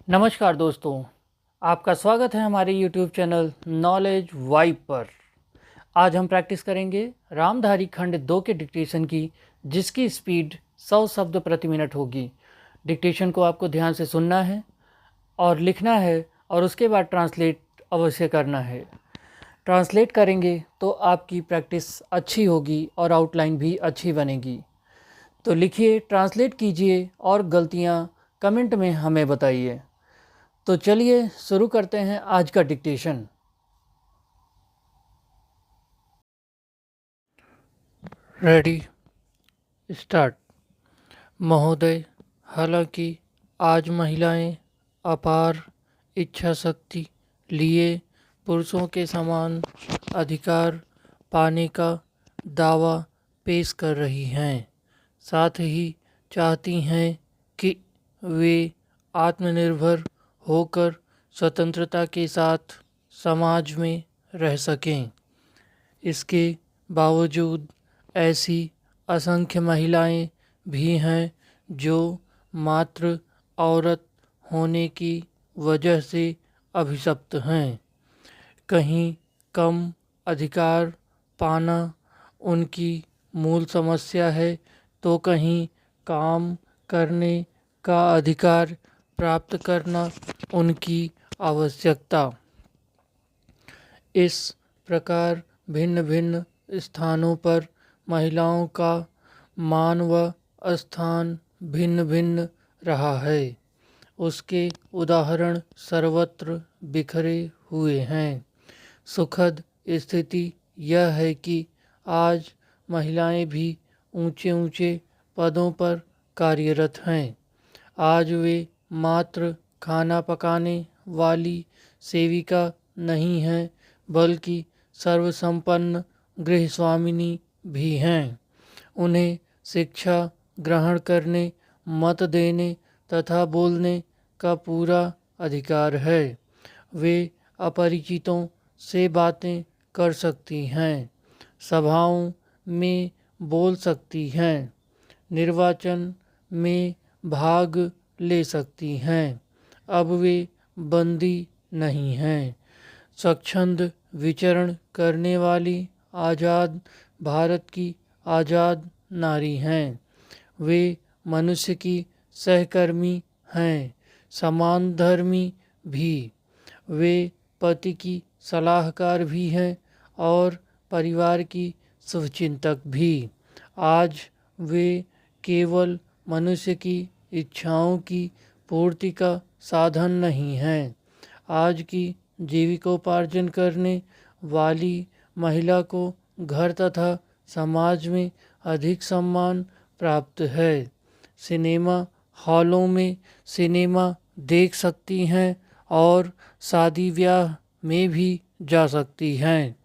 नमस्कार दोस्तों, आपका स्वागत है हमारे YouTube चैनल नॉलेज वाइब पर। आज हम प्रैक्टिस करेंगे रामधारी खंड 2 के डिक्टेशन की, जिसकी स्पीड 100 शब्द प्रति मिनट होगी। डिक्टेशन को आपको ध्यान से सुनना है और लिखना है और उसके बाद ट्रांसलेट अवश्य करना है। ट्रांसलेट करेंगे तो आपकी प्रैक्टिस अच्छी होगी और आउटलाइन भी अच्छी बनेगी। तो लिखिए, ट्रांसलेट कीजिए और गलतियाँ कमेंट में हमें बताइए। तो चलिए शुरू करते हैं आज का डिक्टेशन। Ready, start. महोदय, हालांकि आज महिलाएं अपार इच्छा शक्ति लिए पुरुषों के समान अधिकार पाने का दावा पेश कर रही हैं, साथ ही चाहती हैं कि वे आत्मनिर्भर होकर स्वतंत्रता के साथ समाज में रह सकें। इसके बावजूद ऐसी असंख्य महिलाएं भी हैं जो मात्र औरत होने की वजह से अभिशप्त हैं। कहीं कम अधिकार पाना उनकी मूल समस्या है, तो कहीं काम करने का अधिकार प्राप्त करना उनकी आवश्यकता। इस प्रकार भिन्न भिन्न स्थानों पर महिलाओं का मान व स्थान भिन्न भिन्न रहा है। उसके उदाहरण सर्वत्र बिखरे हुए हैं। सुखद स्थिति यह है कि आज महिलाएं भी ऊंचे ऊंचे पदों पर कार्यरत हैं। आज वे मात्र खाना पकाने वाली सेविका नहीं हैं, बल्कि सर्वसंपन्न गृहस्वामिनी भी हैं। उन्हें शिक्षा ग्रहण करने, मत देने तथा बोलने का पूरा अधिकार है। वे अपरिचितों से बातें कर सकती हैं, सभाओं में बोल सकती हैं, निर्वाचन में भाग ले सकती हैं। अब वे बंदी नहीं हैं, स्वच्छंद विचरण करने वाली आज़ाद भारत की आज़ाद नारी हैं। वे मनुष्य की सहकर्मी हैं, समान धर्मी भी। वे पति की सलाहकार भी हैं और परिवार की शुभचिंतक भी। आज वे केवल मनुष्य की इच्छाओं की पूर्ति का साधन नहीं हैं। आज की जीविकोपार्जन करने वाली महिला को घर तथा समाज में अधिक सम्मान प्राप्त है। सिनेमा हॉलों में सिनेमा देख सकती हैं और शादी ब्याह में भी जा सकती हैं।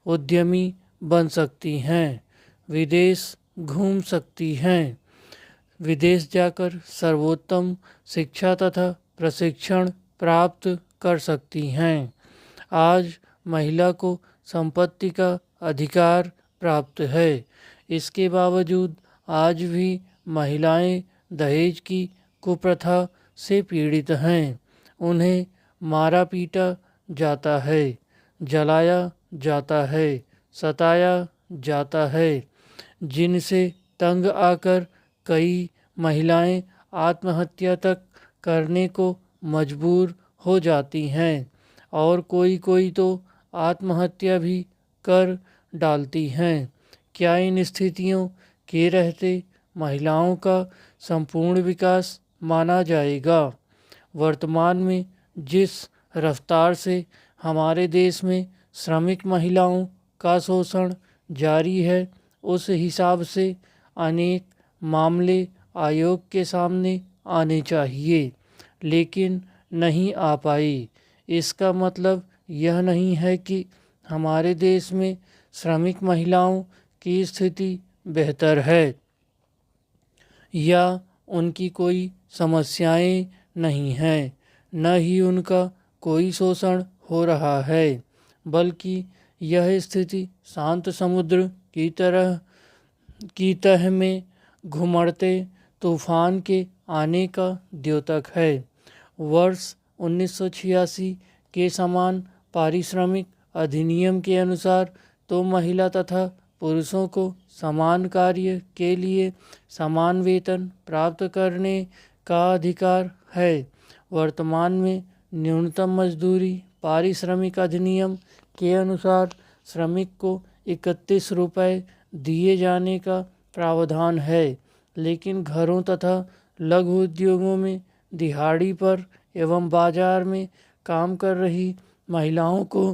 उद्यमी बन सकती हैं, विदेश घूम सकती हैं, विदेश जाकर सर्वोत्तम शिक्षा तथा प्रशिक्षण प्राप्त कर सकती हैं। आज महिला को संपत्ति का अधिकार प्राप्त है। इसके बावजूद आज भी महिलाएं दहेज की कुप्रथा से पीड़ित हैं। उन्हें मारा पीटा जाता है, जलाया जाता है, सताया जाता है, जिनसे तंग आकर कई महिलाएं आत्महत्या तक करने को मजबूर हो जाती हैं और कोई कोई तो आत्महत्या भी कर डालती हैं। क्या इन स्थितियों के रहते महिलाओं का संपूर्ण विकास माना जाएगा? वर्तमान में जिस रफ्तार से हमारे देश में श्रमिक महिलाओं का शोषण जारी है, उस हिसाब से अनेक मामले आयोग के सामने आने चाहिए, लेकिन नहीं आ पाई। इसका मतलब यह नहीं है कि हमारे देश में श्रमिक महिलाओं की स्थिति बेहतर है या उनकी कोई समस्याएं नहीं हैं, न ही उनका कोई शोषण हो रहा है, बल्कि यह स्थिति शांत समुद्र की तह में घुमड़ते तूफान के आने का द्योतक है। वर्ष 1986 के समान पारिश्रमिक अधिनियम के अनुसार तो महिला तथा पुरुषों को समान कार्य के लिए समान वेतन प्राप्त करने का अधिकार है। वर्तमान में न्यूनतम मजदूरी पारिश्रमिक अधिनियम के अनुसार श्रमिक को 31 रुपये दिए जाने का प्रावधान है, लेकिन घरों तथा लघु उद्योगों में दिहाड़ी पर एवं बाजार में काम कर रही महिलाओं को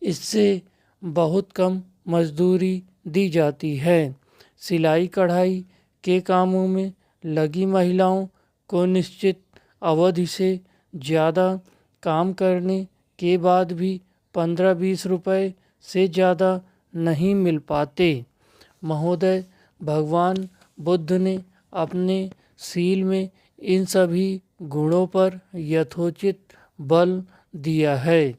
इससे बहुत कम मजदूरी दी जाती है। सिलाई कढ़ाई के कामों में लगी महिलाओं को निश्चित अवधि से ज़्यादा काम करने के बाद भी 15-20 रुपये से ज़्यादा नहीं मिल पाते। महोदय, भगवान बुद्ध ने अपने शील में इन सभी गुणों पर यथोचित बल दिया है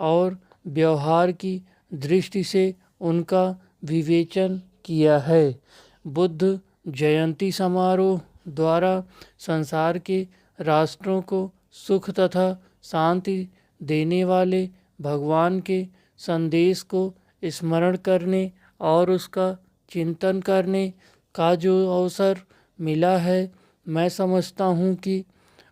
और व्यवहार की दृष्टि से उनका विवेचन किया है। बुद्ध जयंती समारोह द्वारा संसार के राष्ट्रों को सुख तथा शांति देने वाले भगवान के संदेश को स्मरण करने और उसका चिंतन करने का जो अवसर मिला है, मैं समझता हूँ कि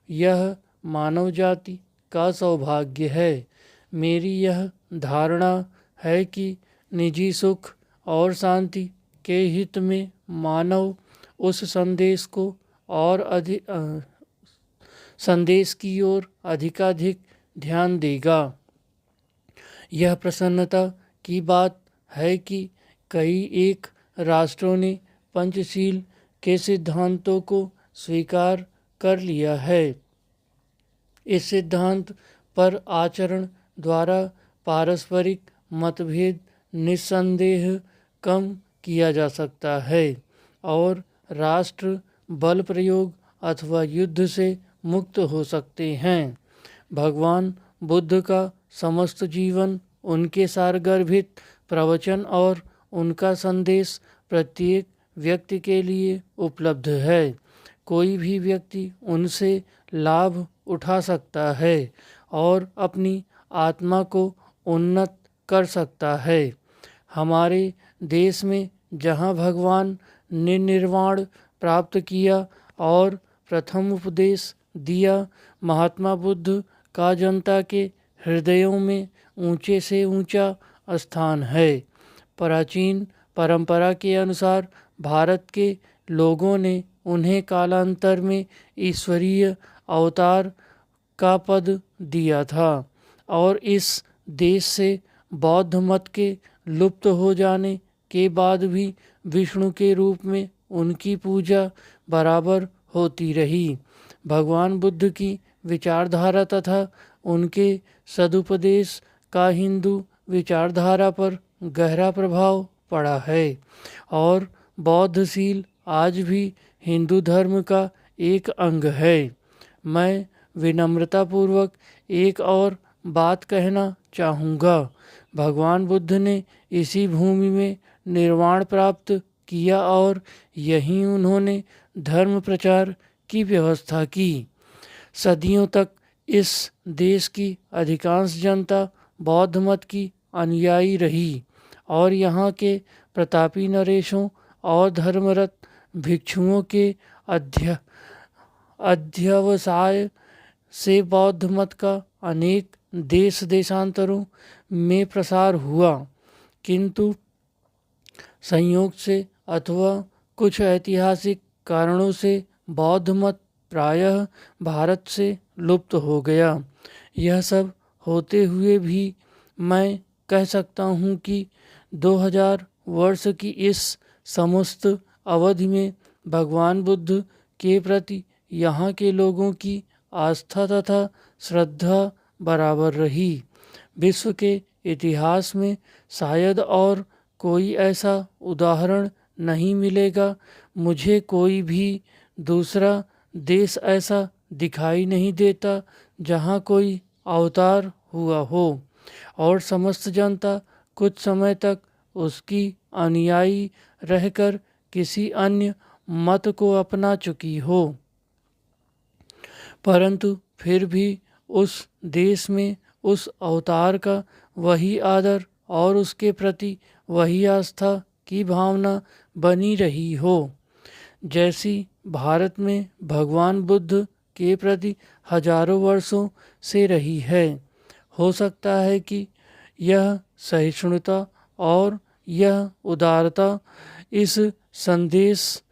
यह मानव जाति का सौभाग्य है। मेरी यह धारणा है कि निजी सुख और शांति के हित में मानव उस संदेश की ओर अधिकाधिक ध्यान देगा। यह प्रसन्नता की बात है कि कई एक राष्ट्रों ने पंचशील के सिद्धांतों को स्वीकार कर लिया है। इस सिद्धांत पर आचरण द्वारा पारस्परिक मतभेद निस्संदेह कम किया जा सकता है और राष्ट्र बल प्रयोग अथवा युद्ध से मुक्त हो सकते हैं। भगवान बुद्ध का समस्त जीवन, उनके सारगर्भित प्रवचन और उनका संदेश प्रत्येक व्यक्ति के लिए उपलब्ध है। कोई भी व्यक्ति उनसे लाभ उठा सकता है और अपनी आत्मा को उन्नत कर सकता है। हमारे देश में जहाँ भगवान ने निर्वाण प्राप्त किया और प्रथम उपदेश दिया, महात्मा बुद्ध का जनता के हृदयों में ऊंचे से ऊंचा स्थान है। प्राचीन परंपरा के अनुसार भारत के लोगों ने उन्हें कालांतर में ईश्वरीय अवतार का पद दिया था और इस देश से बौद्ध मत के लुप्त हो जाने के बाद भी विष्णु के रूप में उनकी पूजा बराबर होती रही। भगवान बुद्ध की विचारधारा तथा उनके सदुपदेश का हिंदू विचारधारा पर गहरा प्रभाव पड़ा है और बौद्धशील आज भी हिंदू धर्म का एक अंग है। मैं विनम्रतापूर्वक एक और बात कहना चाहूँगा। भगवान बुद्ध ने इसी भूमि में निर्वाण प्राप्त किया और यहीं उन्होंने धर्म प्रचार की व्यवस्था की। सदियों तक इस देश की अधिकांश जनता बौद्ध मत की अनुयायी रही और यहाँ के प्रतापी नरेशों और धर्मरत भिक्षुओं के अध्यवसाय से बौद्ध मत का अनेक देश देशांतरों में प्रसार हुआ, किंतु संयोग से अथवा कुछ ऐतिहासिक कारणों से बौद्ध मत प्रायः भारत से लुप्त हो गया। यह सब होते हुए भी मैं कह सकता हूँ कि 2000 वर्ष की इस समस्त अवधि में भगवान बुद्ध के प्रति यहाँ के लोगों की आस्था तथा श्रद्धा बराबर रही। विश्व के इतिहास में शायद और कोई ऐसा उदाहरण नहीं मिलेगा। मुझे कोई भी दूसरा देश ऐसा दिखाई नहीं देता जहाँ कोई अवतार हुआ हो और समस्त जनता कुछ समय तक उसकी अनुयायी रहकर किसी अन्य मत को अपना चुकी हो, परंतु फिर भी उस देश में उस अवतार का वही आदर और उसके प्रति वही आस्था की भावना बनी रही हो जैसी भारत में भगवान बुद्ध के प्रति हजारों वर्षों से रही है। हो सकता है कि यह सहिष्णुता और यह उदारता इस संदेश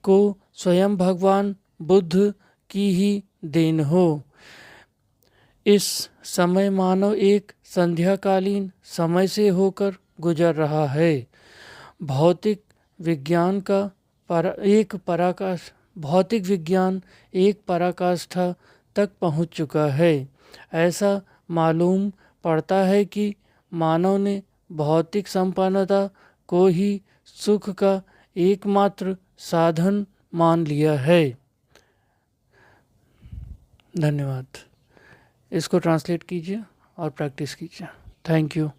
को स्वयं भगवान बुद्ध की ही देन हो। इस समय मानव एक संध्याकालीन समय से होकर गुजर रहा है। भौतिक विज्ञान एक पराकाष्ठा तक पहुंच चुका है। ऐसा मालूम पड़ता है कि मानव ने भौतिक संपन्नता को ही सुख का एकमात्र साधन मान लिया है। धन्यवाद। इसको ट्रांसलेट कीजिए और प्रैक्टिस कीजिए। Thank you.